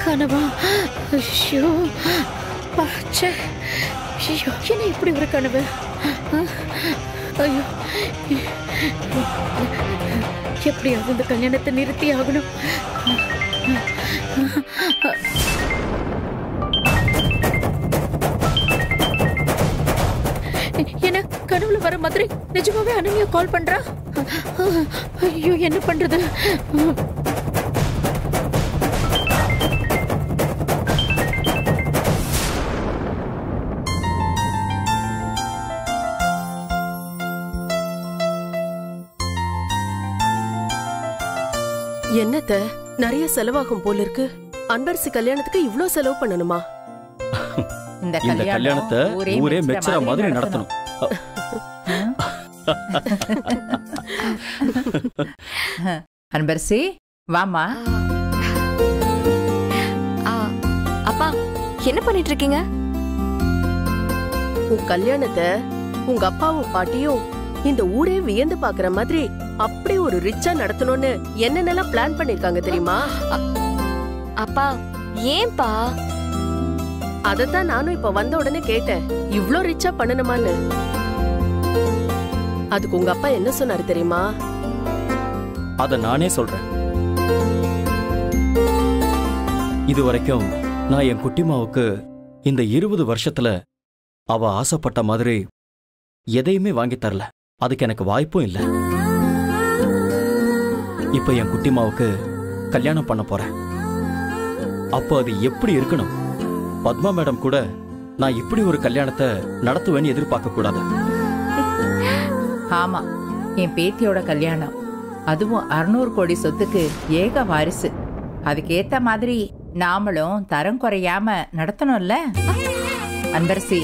கனவா? ஐயோ பாச்சே, ஐயோ என்ன இப்படி ஒரு கனவு? ஐயோ எப்படியாவது இந்த கல்யாணத்தை நிறுத்தி ஆகணும். என்ன கனவுல வர மாதிரி நிஜமாவே அனன்யா கால் பண்றா? ஐயோ என்ன பண்றது? என்னத்த நிறைய செலவாகும் போல இருக்கு. அன்பரசி கல்யாணத்துக்கு இவ்ளோ செலவு பண்ணணுமா? இந்த கல்யாணத்தை ஊரே மெச்சற மாதிரி நடத்தணும். அன்பரசி வாமா. அப்பா என்ன பண்ணிட்டு இருக்கீங்க? உன் கல்யாணத்தை உங்க அப்பாவும் பாட்டியும் இந்த ஊரே வியந்து பாக்குற மாதிரி அப்படி ஒரு ரிச்சா நடத்தணும்னு என்னென்னலாம் பிளான் பண்ணிருக்காங்க தெரியுமா? அப்பா ஏன்பா? அதத்தான் நானும் இப்ப வந்த உடனே கேட்டேன், இவ்ளோ ரிச்சா பண்ணணுமான்னு. அதுக்கு உங்க அப்பா என்ன சொன்னாரு தெரியுமா? அத நானே சொல்றேன். இதுவரைக்கும் நான் என் குட்டிமாவுக்கு இந்த 20 வருஷத்துல அவ ஆசைப்பட்ட மாதிரி எதையுமே வாங்கி தரல. அதுக்கு எனக்கு வாய்ப்பும் இல்லை. இப்ப என் குட்டிமாவுக்கு கல்யாணம் பண்ண போறேன். அப்போ அது எப்படி இருக்கணும்? பத்மா மேடம் கூட நான் இப்படி ஒரு கல்யாணத்தை நடத்துவேன்னு எதிர்பார்க்க கூடாது. ஆமா, என் பேத்தியோட கல்யாணம், அதுவும் 600 கோடி சொத்துக்கு ஏக வாரிசு. அதுக்கேத்த மாதிரி நாமளும் தரம் குறையாம நடத்தணும்ல அன்பரசி.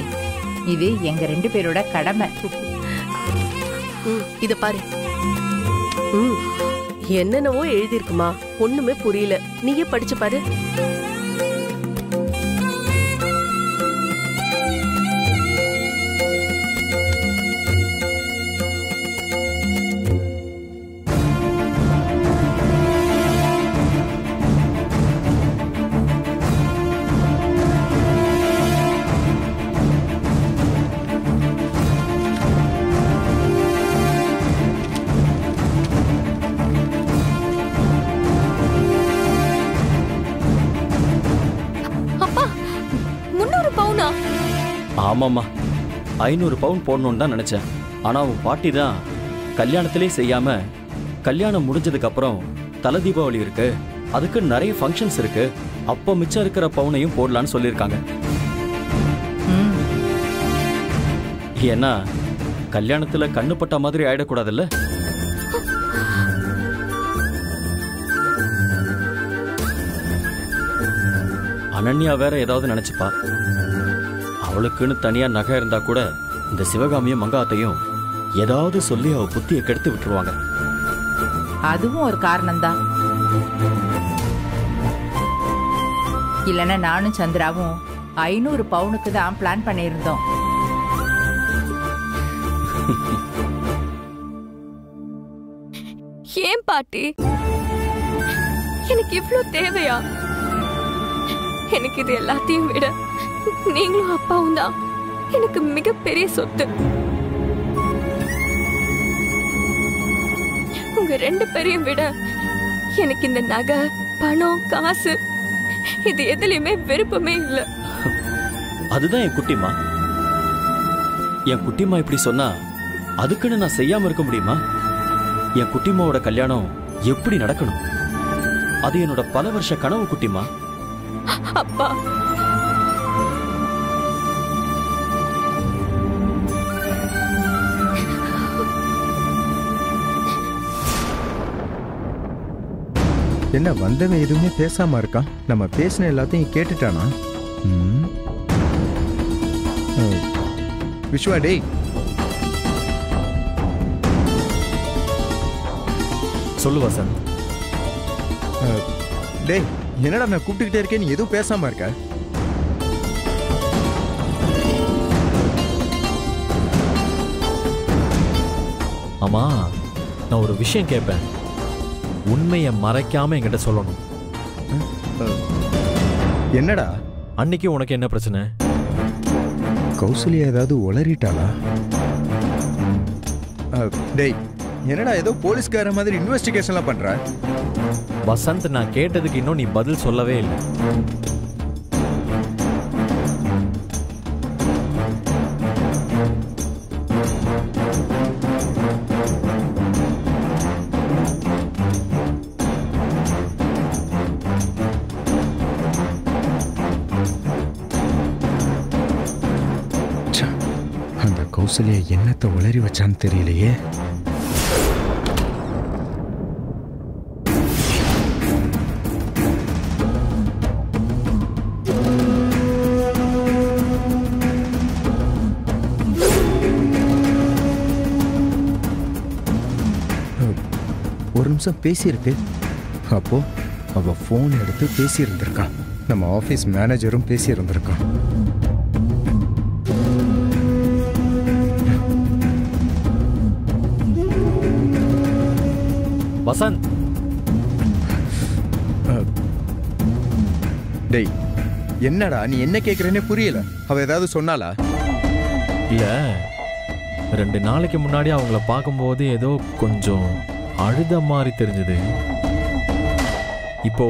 இது எங்க 2 பேரோட கடமை. இத பாரு, என்னென்னவோ எழுதிருக்குமா, ஒண்ணுமே புரியல. நீயே படிச்சு பாரு. ஆமாம்மா, 500 பவுன் போடணும்னு தான் நினைச்சேன். ஆனா உன் பாட்டி தான் கல்யாணத்திலே செய்யாம கல்யாணம் முடிஞ்சதுக்கு அப்புறம் தலை தீபாவளி இருக்கு, அதுக்கு நிறைய ஃபங்க்ஷன்ஸ் இருக்கு, அப்போ மிச்சம் இருக்கிற பவுனையும் போடலான்னு சொல்லியிருக்காங்க. ஏன்னா கல்யாணத்துல கண்ணுப்பட்ட மாதிரி ஆயிடக்கூடாதுல்ல. அனன்யா வேற ஏதாவது நினைச்சுப்பா. அவளுக்குன்னு தனியா நகை இருந்தா கூட இந்த சிவகாமியும் மங்காத்தையும் ஏதாவது சொல்லி அவ புத்தியை கெடுத்து விட்டுருவாங்க. அதுவும் ஒரு காரணம்தான். இல்லைன்னா நானும் சந்திராவும் 500 பவுனுக்கு தான் பிளான் பண்ணியிருந்தோம். ஏன் பாட்டி, எனக்கு இவ்ளோ தேவையா? எனக்கு இது எல்லாத்தையும் விட நீங்களும் அப்பாவும் தான் எனக்கு மிகப்பெரிய சொத்து. உங்க 2 பேரையும் விட எனக்கு இந்த நகை, பணம், காசு இது எதுலயுமே விருப்பமே இல்ல. அதுதான் என் குட்டிமா. என் குட்டிமா இப்படி சொன்னா அதுக்குன்னு நான் செய்யாம இருக்க முடியுமா? என் குட்டிமாவோட கல்யாணம் எப்படி நடக்கணும், அது என்னோட பல வருஷ கனவு குட்டிமா. அப்பா, என்ன வந்தவன் எதுவுமே பேசாம இருக்கான்? நம்ம பேசின எல்லாத்தையும் கேட்டுட்டானா? விஸ்வா, டேய் சொல்லு வசந்த். டேய், என்னடா நான் கூப்பிட்டுக்கிட்டே இருக்கேன், நீ எதுவும் பேசாம இருக்க? ஆமா, நான் ஒரு விஷயம் கேட்பேன், உண்மையை மறைக்காம என்கிட்ட சொல்லணும். என்னடா அன்னைக்கு உனக்கு என்ன பிரச்சனை? கௌசல்யா ஏதாவது உளறிட்டாளா? டேய் என்னடா ஏதோ போலீஸ்கார மாதிரி இன்வெஸ்டிகேஷன்லாம் பண்ற? வசந்த், நான் கேட்டதுக்கு இன்னும் நீ பதில் சொல்லவே இல்லை. அந்த கௌசல்யா என்னத்தை உளறி வச்சான்னு தெரியலையே. ஒரு நிமிஷம் பேசியிருக்கு. அப்போ அவ போன் எடுத்து பேசி இருந்திருக்கான். நம்ம ஆபீஸ் மேனேஜரும் பேசி இருந்திருக்கான். வசந்த், டேய் என்னடா நீ என்ன கேக்குறேன்னே புரியல. அவ ஏதாவது சொன்னாளா? இல்ல 2 நாளைக்கு முன்னாடி அவங்கள பார்க்கும்போது ஏதோ கொஞ்சம் அழுத மாதிரி தெரிஞ்சது. இப்போ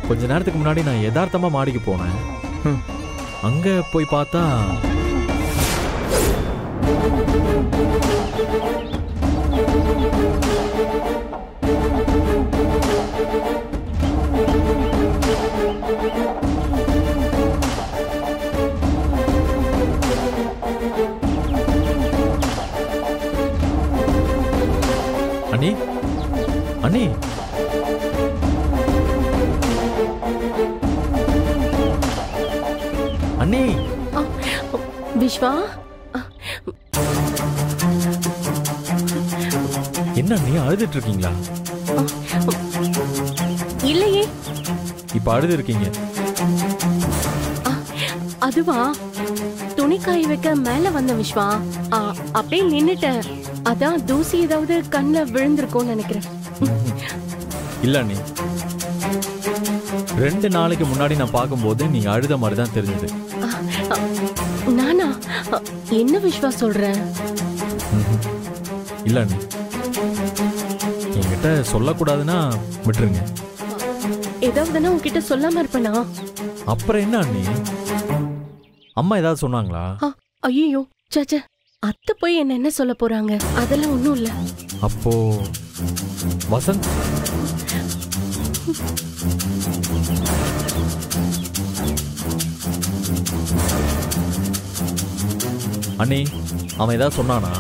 கொஞ்ச நேரத்துக்கு முன்னாடி நான் யதார்த்தமா மாடிக்கு போனேன். அங்க போய் பார்த்தா அண்ணி அண்ணி அண்ணி விஸ்வா, என்ன அண்ணி அழுதுட்டு இருக்கீங்களா? இல்லையே. இப்ப அழுது இருக்கீங்க. அதுவா, துணி காய வைக்க மேல வந்த விஸ்வா, அப்படியே நின்னுட்டேன். அதான் தூசி ஏதாவது கண்ணுல விழுந்திருக்கும்னு நினைக்கிறேன். இல்ல அண்ணி, 2 நாளைக்கு முன்னாடி நான் பார்க்கும்போது நீங்க அழுத மாதிரி தான் தெரிஞ்சது. நானா? என்ன விஸ்வா சொல்ற? இல்ல அண்ணி, என்கிட்ட சொல்லக்கூடாதுன்னா விட்டுருங்க. ஏதாவதுன்னா உன்கிட்ட சொல்லாம இருப்பேனா? அப்புறம் என்ன அண்ணி, அம்மா ஏதாவது சொன்னாங்களா? ஐயோ சாச்சா, அத்தை போய் என்ன சொல்ல போறாங்க? அதெல்லாம் ஒண்ணும் இல்ல. அப்போ வசந்த், அண்ணி அவன் ஏதாவது சொன்னானா?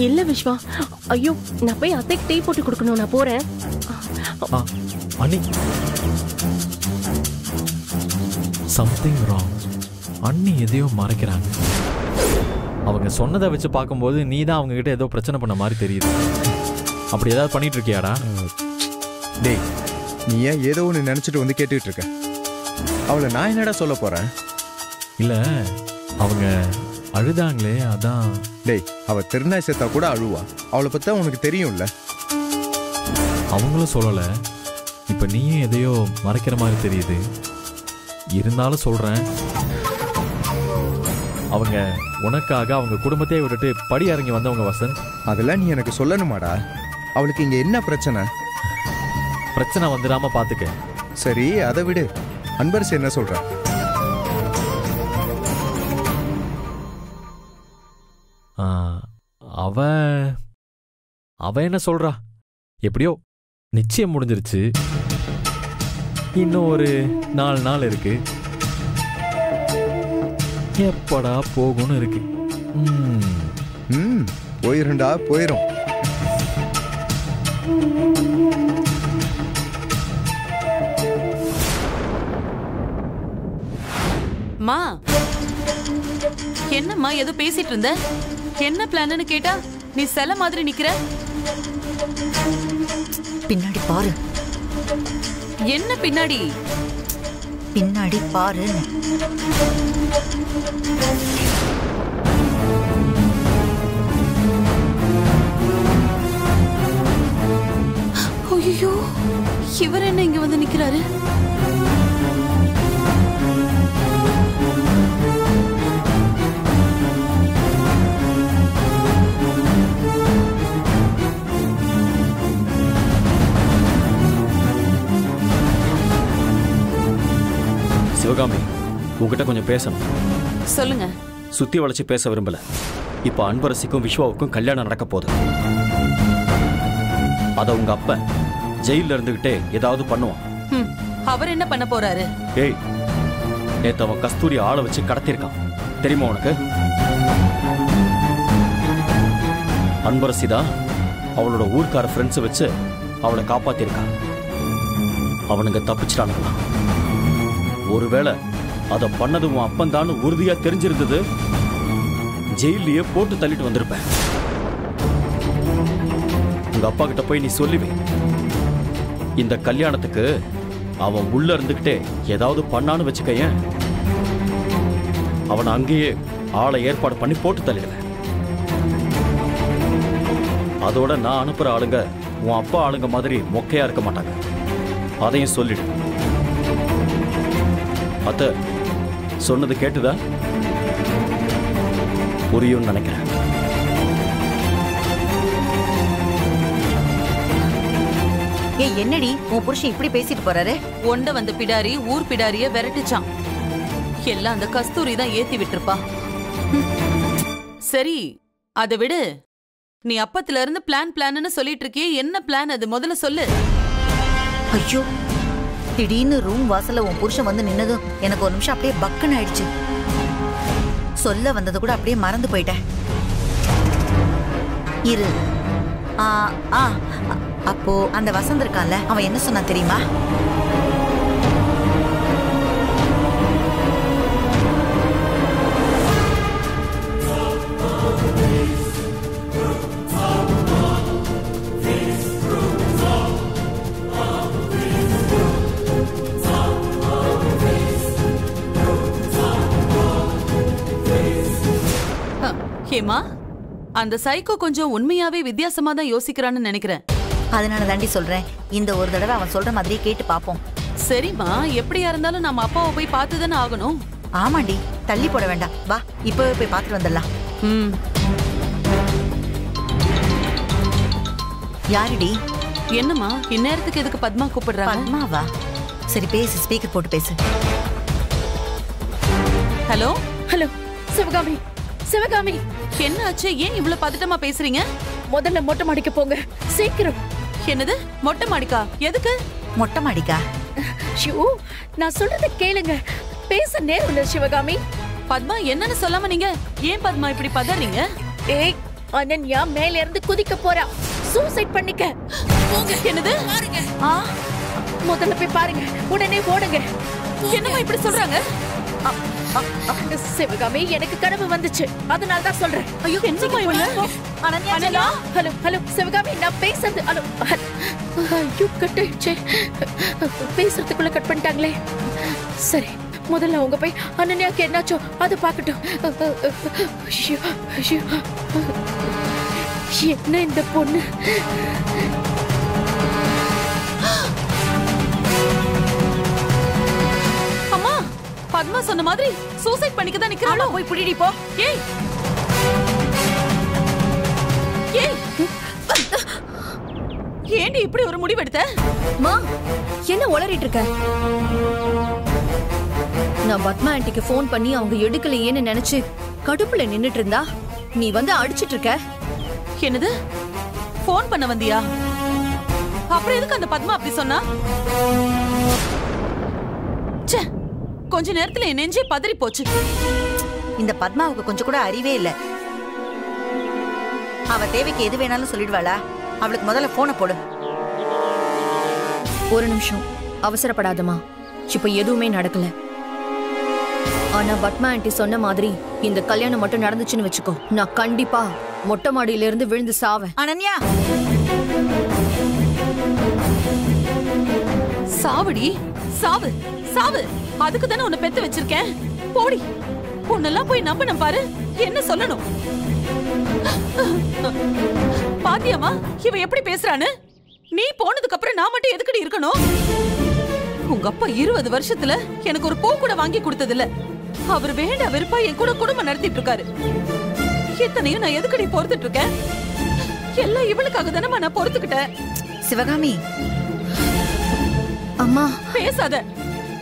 இல்ல விஸ்வா. ஐயோ, நான் போய் அத்தைக்கு டீ போட்டு கொடுக்கணும். நான் போறேன். அண்ணி, சம்திங் ராங். அண்ணி எதையோ மறைக்கிறாங்க. அவங்க சொன்னதை வச்சு பார்க்கும்போது நீ தான் அவங்க கிட்ட ஏதோ பிரச்சனை பண்ண மாதிரி தெரியுது. அப்படி ஏதாவது பண்ணிட்டு இருக்கியாடா? டேய், நீ ஏன் ஏதோ ஒன்று நினைச்சிட்டு வந்து கேட்டுட்டு இருக்க? அவளை நான் என்னடா சொல்ல போறேன்? இல்ல, அவங்க அழுதாங்களே, அதான். டேய், அவ திருநாய் செத்தா கூட அழுவா. அவளை பத்தி உனக்கு தெரியும்ல. அவங்களும் சொல்லல. இப்ப நீயும் எதையோ மறைக்கிற மாதிரி தெரியுது. இருந்தாலும் சொல்றேன், அவங்க உனக்காக அவங்க குடும்பத்தையே விட்டுட்டு படி இறங்கி வந்தவங்க வசந்த். அதெல்லாம் நீ எனக்கு சொல்லணுமாடா? அவளுக்கு இங்க என்ன பிரச்சனை? பிரச்சனை வந்துடாம பாத்துக்க. சரி, அதை விடு. அன்பரசு என்ன சொல்ற? அவ என்ன சொல்றா? எப்படியோ நிச்சயம் முடிஞ்சிருச்சு. இன்னும் ஒரு 4 நாள் இருக்கு. எப்படா போகும்னு இருக்கு. போயிருண்டா, போயிரும். மா, என்னம்மா ஏதோ பேசிட்டு இருந்த? என்ன பிளான்னு கேட்டா நீ செல மாதிரி நிக்கிற. பின்னாடி பாரு. என்ன பின்னாடி? பின்னாடி பாரு. ஐயோ, இவர் என்ன இங்க வந்து நிக்கிறாரு? சிவகாமி, உங்ககிட்ட கொஞ்சம் பேசணும். சொல்லுங்க. சுத்தி வளைச்சு பேச விரும்பல. இப்ப அன்பரசிக்கும் விஸ்வாவுக்கும் கல்யாணம் நடக்க போகுது. அத உங்க அப்ப ஜெயில இருந்துகிட்டே ஏதாவது பண்ணுவான். அவர் என்ன பண்ண போறாரு? ஏய், நேத்து அவன் கஸ்தூரி ஆளை வச்சு கடத்திருக்கான், தெரியுமா உனக்கு? அன்பரசிதான் அவளோட ஊர்க்கார ஃப்ரெண்ட்ஸ் வச்சு அவளை காப்பாத்திருக்கான். அவனுங்க தப்பிச்சிட்டானுங்களா? ஒருவேளை அதை பண்ணது உன் அப்பந்தான்னு உறுதியா தெரிஞ்சிருந்தது, ஜெயிலையே போட்டு தள்ளிட்டு வந்திருப்பேன். உங்க அப்பா கிட்ட போய் நீ சொல்லுவே, இந்த கல்யாணத்துக்கு அவன் உள்ள இருந்துகிட்டே ஏதாவது பண்ணான்னு வச்சுக்கையன், அவனை அங்கேயே ஆளை ஏற்பாடு பண்ணி போட்டு தள்ளிடுவேன். அதோட நான் அனுப்புற ஆளுங்க உன் அப்பா ஆளுங்க மாதிரி மொக்கையா இருக்க மாட்டாங்க, அதையும் சொல்லிடு. அத்த சொன்னது கேட்டுதா? புரியும் நினைக்கிறேன். ஏய், என்னடி உன் புருஷன் இப்படி பேசிட்டு போறாரு? ஒண்ட வந்த பிடாரி ஊர் பிடாரிய விரட்டுச்சான். எல்லாம் அந்த கஸ்தூரி தான் ஏத்தி விட்டுருப்பா. சரி, அதை விடு. நீ அப்பத்துல இருந்து பிளான்னு சொல்லிட்டு இருக்கியே, என்ன பிளான் அது? முதல்ல சொல்லு. ஐயோ, திடீர்னு ரூம் வாசல்ல உன் புருஷன் வந்து நின்னதும் எனக்கு ஒரு நிமிஷம் அப்படியே பக்குன்னு ஆயிடுச்சு. சொல்ல வந்தது கூட அப்படியே மறந்து போயிட்டேன். இரு. அப்போ அந்த வசந்த் இருக்கான்ல, அவன் என்ன சொன்னா தெரியுமா? ஹேமா, அந்த சைக்கோ கொஞ்சம் உண்மையாவே வித்தியாசமா தான் யோசிக்கிறான்னு நினைக்கிறேன். அதனால தாண்டி சொல்றேன், இந்த ஒரு தடவை அவன் சொல்ற மாதிரியே கேட்டு பாப்போம். சரிம்மா, எப்படியா இருந்தாலும் நம்ம அப்பாவை போய் பார்த்துதானே ஆகணும். ஆமாண்டி, தள்ளி போட வேண்டாம். வா, இப்பவே போய் பார்த்துட்டு வந்துடலாம். யாருடி? என்னம்மா இந்நேரத்துக்கு எதுக்கு பத்மா கூப்பிடுறாங்க? பத்மாவா? சரி பேசு, ஸ்பீக்கர் போட்டு பேசு. ஹலோ ஹலோ, சிவகாமி, சிவகாமி, என்ன ஆச்சு? ஏன் இவ்வளவு பதட்டமா பேசுறீங்க? முதல்ல மொட்டை மாடிக்கு போங்க, சீக்கிரம். என்னது மொட்டை மாடிக்கா? எதுக்கு? மொட்டை மாடிக்கா? ஷூ, நான் சொல்றத கேளுங்க, பேச நேரம் இல்ல சிவகாமி. பத்மா, என்னன்னு சொல்லாம நீங்க ஏன் பத்மா இப்படி பதறீங்க? ஏய், அனன்யா மேல இருந்து குதிக்க போறா, சூசைட் பண்ணிக்க. என்னது? முதல்ல போய் பாருங்க, உடனே ஓடுங்க. என்னம்மா இப்படி சொல்றாங்க? சிவகாமி, எனக்கு கனவு வந்துச்சு, அதனால தான் சொல்றேன். ஐயோ, என்னம்மா இவங்க? அனன்யா, ஹலோ ஹலோ சிவகாமி, நான் பேசுறது. ஹலோ, ஐயோ கட் ஆயிடுச்சு, பேசுறதுக்குள்ள கட் பண்ணிட்டாங்களே. சரி, முதல்ல அவங்க போய் அனன்யாக்கு என்னாச்சோ அதை பார்க்கட்டும். என்ன இந்த பொண்ணு? அம்மா, பத்மா சொன்ன மாதிரி சூசைட் பண்ணிக்க தான் நிக்கிறாளோ? போய் புடிடி போ. ஏய் ஏய், ஏண்டி இப்படி ஒரு முடிவு எடுத்த? மா, என்ன உளறிட்டு இருக்க? நான் பத்மா ஆண்டிக்கு போன் பண்ணி அவங்க எடுக்கலையேன்னு நினைச்சு கடுப்புல நின்னுட்டு இருந்தா நீ வந்து அடிச்சிட்டு இருக்க. என்னது? போன் பண்ண வந்தியா? அப்புறம் எதுக்கு அந்த பத்மா அப்படி சொன்னா? ச்சே, கொஞ்ச நேரத்துல என் நெஞ்சே பதறி போச்சு. இந்த பத்மாவுக்கு கொஞ்சம் கூட அறிவே இல்ல. அவ தேவைக்கு எது வேணாலும் சொல்லிடுவாளா? அவளுக்கு முதல்ல போனை போடு. ஒரு நிமிஷம், அவசரப்படாதமா. இப்ப எதுவுமே நடக்கல. ஆனா பத்மா ஆண்டி சொன்ன மாதிரி இந்த கல்யாணம் மட்டும் நடந்துச்சுன்னு வச்சுக்கோ, நான் கண்டிப்பா மொட்டை மாடியில இருந்து விழுந்து சாவேன். அனன்யா, சாவுடி, சாவு சாவு. அதுக்கு தானே உன்னை பெத்து வச்சிருக்கேன். போடி, உன்னெல்லாம் போய் நம்பணும் பாரு. என்ன சொல்லணும்? பாத்தியாமா இவ எப்படி பேசுறான்னு? நீ போனதுக்கு அப்புறம் நான் மட்டும் எதுக்கடி இருக்கணும்? உங்க அப்பா 20 வருஷத்துல எனக்கு ஒரு பூ கூட வாங்கி கொடுத்தது இல்ல. அவர் வேண்ட வெறுப்பா என் கூட குடும்பம் நடத்திட்டு இருக்காரு. இத்தனையும் நான் எதுக்கடி பொறுத்துட்டு இருக்கேன்? எல்லாம் இவளுக்காக தானே நான் பொறுத்துக்கிட்டேன். சிவகாமி, அம்மா பேசாத,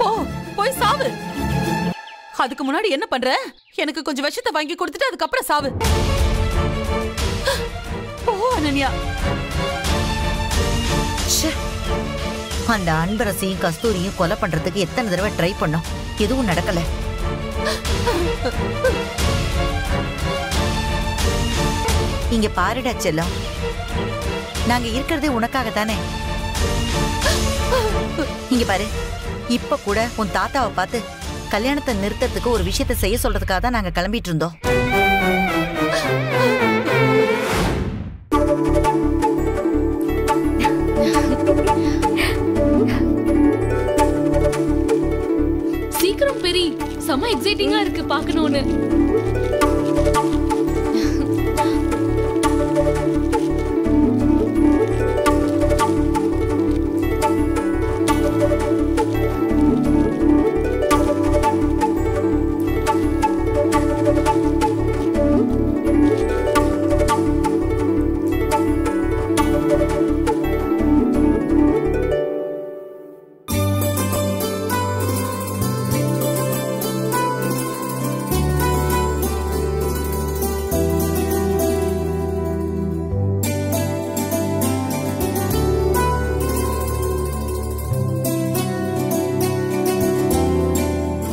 போ போய் சாவு. அதுக்கு முன்னாடி என்ன பண்ற? எனக்கு கொஞ்சம் விஷத்தை வாங்கி கொடுத்துட்டு அதுக்கப்புறம் சாவு. ஓ அனன்யா, அந்த அன்பரசியும் கஸ்தூரியும் கொலை பண்றதுக்கு எத்தனை தடவை ட்ரை பண்ணோம், எதுவும் நடக்கல. இங்க பாருடா செல்லம், நாங்க இருக்கிறதே உனக்காக தானே. இங்க பாரு, இப்ப கூட உன் தாத்தாவை பார்த்து கல்யாணத்தை நிறுத்தத்துக்கு ஒரு விஷயத்தை செய்ய சொல்றதுக்காக தான் நாங்க கிளம்பிட்டு இருந்தோம். சீக்கிரம் பெரி, செம எக்ஸைட்டிங்கா இருக்கு பார்க்கணும்னு.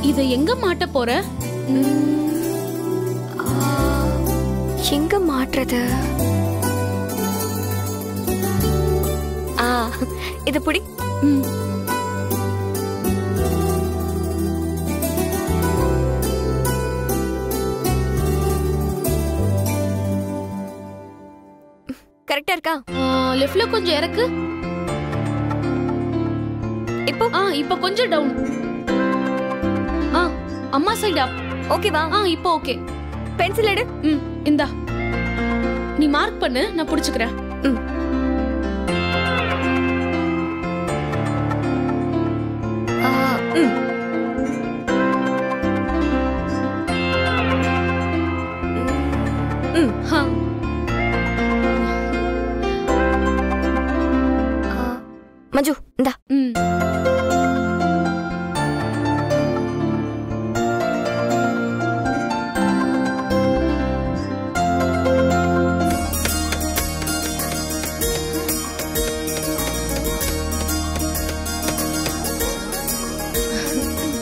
இதை எங்க மாட்ட போற? எங்க மாட்டுறது? இத புடி. கரெக்டா இருக்கா? லெஃப்ட்ல கொஞ்சம் இறக்கு. இப்போ இப்போ கொஞ்சம் டவுன். அம்மா சைடு அப். ஓகேவா? இப்போ ஓகே. பென்சில் எடு. இந்தா, நீ மார்க் பண்ணு, நான் புடிச்சுக்கிறேன். மஞ்சு இந்தா.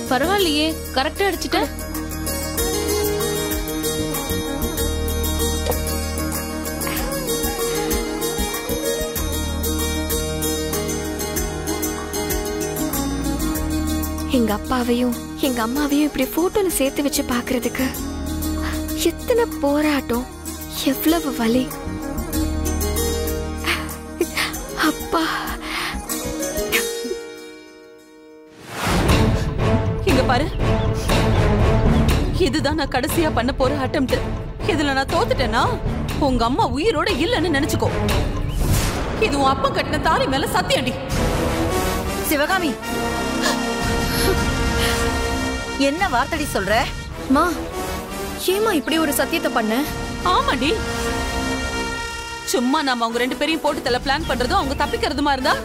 பரவாயில்லையே, கரெக்டா அடிச்சிட்ட. எங்க அப்பாவையும் எங்க அம்மாவையும் இப்படி போட்டோல சேர்த்து வச்சு பாக்குறதுக்கு எத்தனை போராட்டம், எவ்வளவு வலி. அப்பா, இங்க பாரு, இதுதான் நான் கடைசியா பண்ண போற அட்டெம்ப்ட். இதுல நான் தோத்துட்டேன்னா உங்க அம்மா உயிரோட இல்லன்னு நினைச்சுக்கோ. இது உன் அப்பா கட்டின தாலி மேல சத்தியம்டி. சிவகாமி, என்ன வார்த்தடி சொல்ற? மா, ஏமா இப்படி ஒரு சத்தியத்தை பண்ண? ஆமாடி, சும்மா நாம அவங்க ரெண்டு பேரையும் போட்டு தள்ள பிளான் பண்றதும் அவங்க தப்பிக்கிறதுமா இருந்தா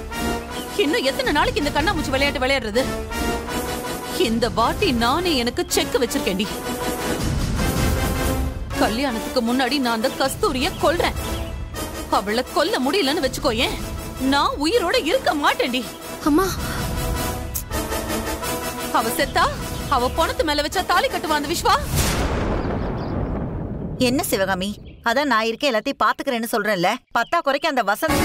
இன்னும் எத்தனை நாளைக்கு இந்த கண்ணாமூச்சி விளையாட்டு விளையாடுறது? இந்த வாட்டி நானே எனக்கு செக் வச்சிருக்கேன்டி. கல்யாணத்துக்கு முன்னாடி நான் அந்த கஸ்தூரிய கொல்றேன். அவளை கொல்ல முடியலன்னு வச்சுக்கோயேன், நான் உயிரோட இருக்க மாட்டேன்டி. அம்மா, அவ செத்தா அவ பொணத்து மேல வச்சா தாலி கட்டுவா அந்த விஸ்வா. என்ன சிவகாமி, அதான் நான் இருக்க எல்லாத்தையும் பாத்துக்கிறேன்னு சொல்றேன்ல. பத்தா குறைக்க அந்த வசந்த்